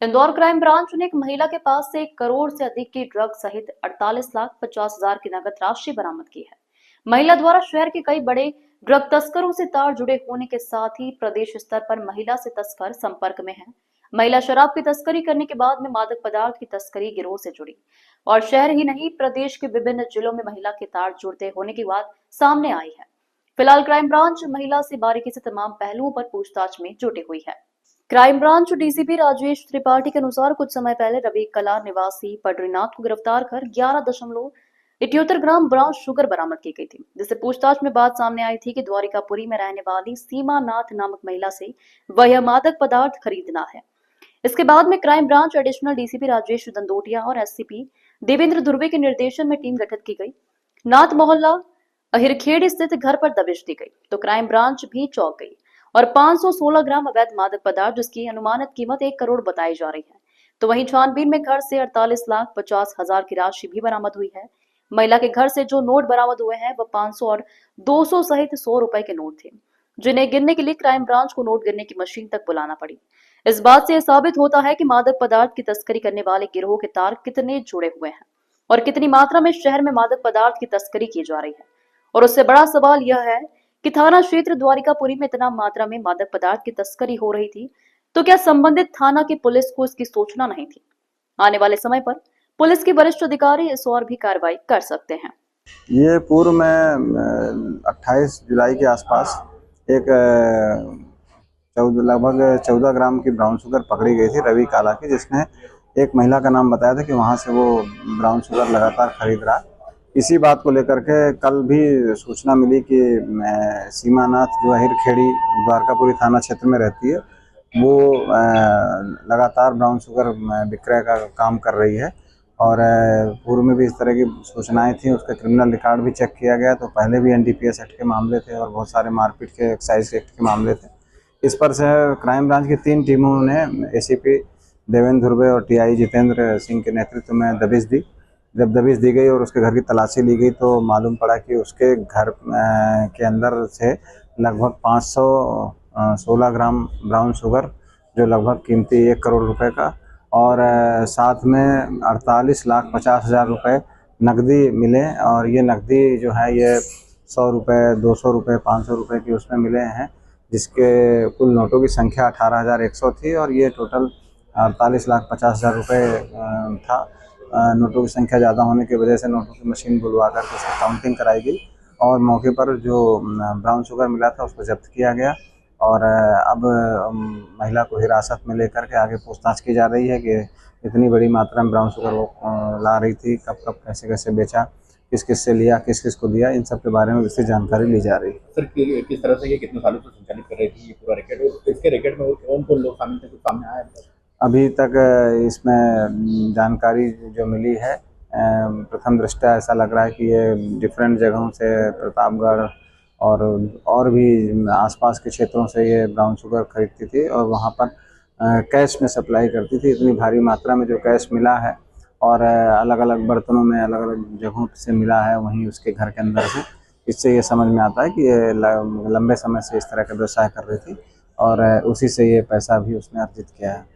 Indore crime branch ने एक महिला के पास से 1 करोड़ से अधिक की ड्रग सहित 48,50,000 की नगद राशि बरामद की है। महिला द्वारा शहर के कई बड़े ड्रग तस्करों से तार जुड़े होने के साथ ही प्रदेश स्तर पर महिला से तस्कर संपर्क में है। महिला शराब की तस्करी करने के बाद में मादक पदार्थ की तस्करी गिरोह से जुड़ी और शहर ही नहीं प्रदेश के विभिन्न जिलों में महिला के तार जुड़ते होने की बात सामने आई है। फिलहाल क्राइम ब्रांच महिला से बारीकी से तमाम पहलुओं पर पूछताछ में जुटी हुई है। Crime branch DCP Rajesh Tripathi के अनुसार कुछ समय पहले रवि कला निवासी पडरीनाथ को गिरफ्तार कर 11.78 ग्राम ब्राउन शुगर बरामद की गई थी, जिससे पूछताछ में बात सामने आई थी कि द्वारिकापुरी में रहने वाली सीमा नाथ नामक महिला से वह यह मादक पदार्थ खरीदना है। इसके बाद में crime branch additional DCP Rajesh Dandotiya और एससीपी देवेंद्र ध्रुवे के निर्देशन में टीम गठित की गई। नाथ मोहल्ला अहिरखेड़ स्थित घर पर दबिश दी गई तो क्राइम ब्रांच भी चौंक गई और 516 ग्राम अवैध मादक पदार्थ जिसकी अनुमानित कीमत 1 करोड़ बताई जा रही है। तो वहीं छानबीन में घर से 48,50,000 की राशि भी बरामद हुई है। महिला के घर से जो नोट बरामद हुए हैं वह 500 और 200 सहित 100 रुपए के नोट थे, जिन्हें गिनने के लिए क्राइम ब्रांच को नोट गिनने की मशीन तक बुलाना पड़ी। इस बात से यह साबित होता है कि मादक पदार्थ की तस्करी करने वाले गिरोह के तार कितने जुड़े हुए हैं और कितनी मात्रा में शहर में मादक पदार्थ की तस्करी की जा रही है। और उससे बड़ा सवाल यह है कि थाना क्षेत्र द्वारिकापुरी में इतना मात्रा में मादक पदार्थ की तस्करी हो रही थी, तो क्या संबंधित थाना की पुलिस को इसकी सूचना नहीं थी? आने वाले समय पर पुलिस के वरिष्ठ अधिकारी इस और भी कार्रवाई कर सकते हैं। ये पूर्व में 28 जुलाई के आसपास एक लगभग 14 ग्राम की ब्राउन शुगर पकड़ी गई थी रवि काला की, जिसने एक महिला का नाम बताया था कि वहाँ से वो ब्राउन शुगर लगातार खरीद रहा। इसी बात को लेकर के कल भी सूचना मिली कि सीमा नाथ जो अहिरखेड़ी द्वारकापुरी थाना क्षेत्र में रहती है, वो लगातार ब्राउन शुगर विक्रय का काम कर रही है और पूर्व में भी इस तरह की सूचनाएं थी। उसका क्रिमिनल रिकॉर्ड भी चेक किया गया तो पहले भी एनडीपीएस एक्ट के मामले थे और बहुत सारे मारपीट के एक्साइज एक्ट के मामले थे। इस पर से क्राइम ब्रांच की 3 टीमों ने एसीपी देवेंद्र ध्रुवे और टीआई जितेंद्र सिंह के नेतृत्व में दबिश दी। जब दबिश दी गई और उसके घर की तलाशी ली गई तो मालूम पड़ा कि उसके घर के अंदर से लगभग 516 ग्राम ब्राउन शुगर, जो लगभग कीमती 1 करोड़ रुपए का, और साथ में 48,50,000 रुपये नकदी मिले। और ये नकदी जो है ये 100 रुपये, 200 रुपये, 500 रुपये की उसमें मिले हैं, जिसके कुल नोटों की संख्या 18,100 थी और ये टोटल 48,50,000 रुपये था। नोटों की संख्या ज़्यादा होने की वजह से नोटों की मशीन बुलवा कर उसकी काउंटिंग कराई गई और मौके पर जो ब्राउन शुगर मिला था उसको जब्त किया गया। और अब महिला को हिरासत में लेकर के आगे पूछताछ की जा रही है कि इतनी बड़ी मात्रा में ब्राउन शुगर वो ला रही थी, कब कब कैसे कैसे बेचा, किस किस से लिया, किस किस को दिया, इन सब के बारे में विस्तृत जानकारी ली जा रही है। सर किस तरह से ये कितने सालों से संचालित कर रही थी ये पूरा रैकेट, और इसके रैकेट में कौन कौन लोग शामिल थे, कुछ सामने आया है? अभी तक इसमें जानकारी जो मिली है, प्रथम दृष्टया ऐसा लग रहा है कि ये डिफरेंट जगहों से, प्रतापगढ़ और भी आसपास के क्षेत्रों से ये ब्राउन शुगर खरीदती थी और वहाँ पर कैश में सप्लाई करती थी। इतनी भारी मात्रा में जो कैश मिला है और अलग अलग बर्तनों में अलग अलग जगहों से मिला है वहीं उसके घर के अंदर से, इससे ये समझ में आता है कि ये लंबे समय से इस तरह का व्यवसाय कर रही थी और उसी से ये पैसा भी उसने अर्जित किया है।